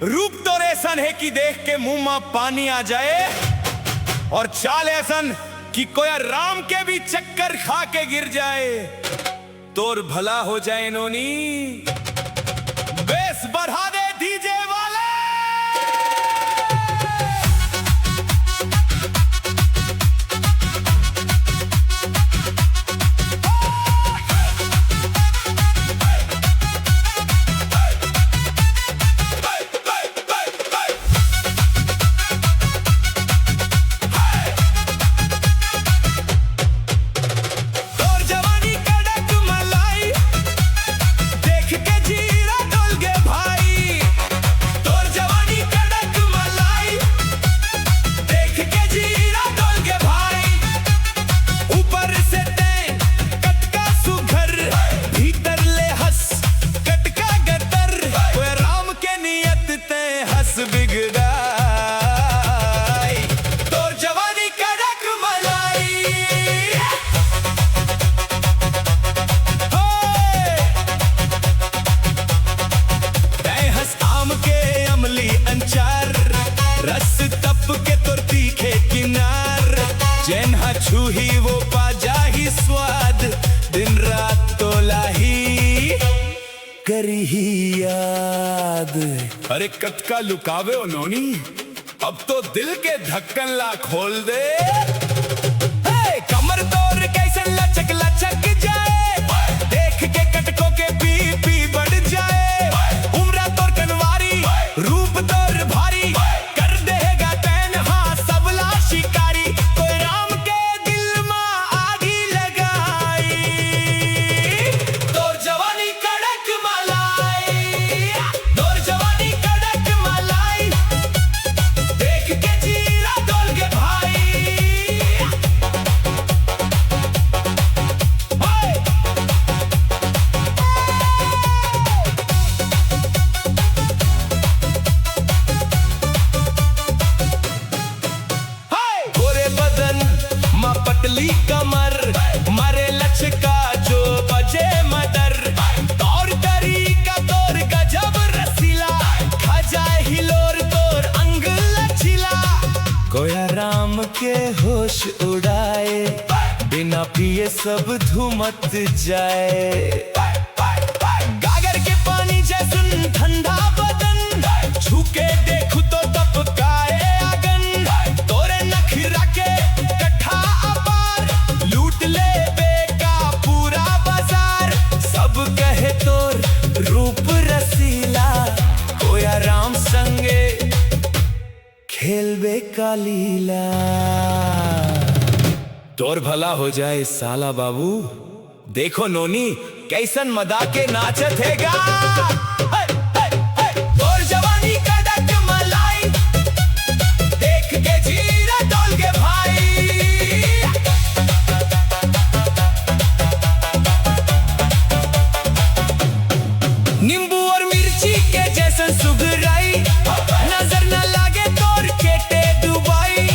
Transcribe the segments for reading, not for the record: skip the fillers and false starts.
रूप तो ऐसन है कि देख के मुंह में पानी आ जाए, और चाल ऐसन कि कोई राम के भी चक्कर खा के गिर जाए। तोर भला हो जाए नोनी, बेस बढ़ा दे डीजे वाले। रस तप के तोर तीखे किनार, जेन्हा छूही वो पा जाही स्वाद, दिन रात तो लाही करही याद। अरे कटका लुकावे ओ नोनी, अब तो दिल के ढक्कन ला खोल दे। कमर तोर कैसे लचक लचक जाए, देख के कटकों के बीपी बढ़ जाए। उम्र तोर कनवारी, रूप तोर भारी, पतली कमर मारे लचका जो बजे मदर। तौर तरीका तोर गजब रसीला, खा जाए हिलोर तोर अंग लचीला। कोया राम के होश उड़ाए, बिना पिए सब धुमत जाए। गागर के पानी जैसन ठंडा बदन, छूके देखू तो तपकाए आगन। तोरे नखरा के राम संगे खेलबे का लीला। तोर भला हो जाए साला बाबू, देखो नोनी कैसन मदा के नाचत हैगा। तोर जवानी कड़क मलाई, देख के जीरा डोल के भाई। नींबू और मिर्ची के जैसे सुगराई, नजर न लागे तोर केटे डुबाई।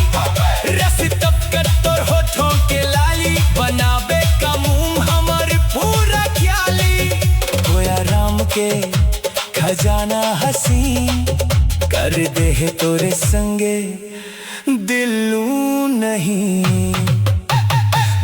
रस तपकर तोर होठों के लाली, बनाबे का मुंह हमर पूरा ख्याली। कोया राम के खजाना हसीन, कर दे है तोरे संगे दिलू नहीं।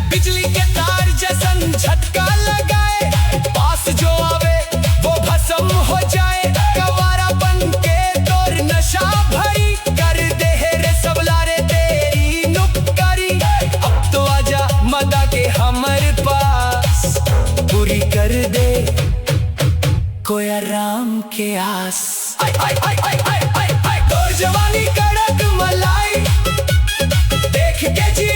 बिजली के तार जैसन झटका लगाए, पास जो आवे वो भस्म हो जाए। कवारा बन के तोर नशा भरी, कर दे रे सबलारे तेरी नुक्करी। अब तो आजा मदा के हमर पास, पूरी कर दे कोया राम के आस। तोर जवानी कड़क मलाई, देख के जी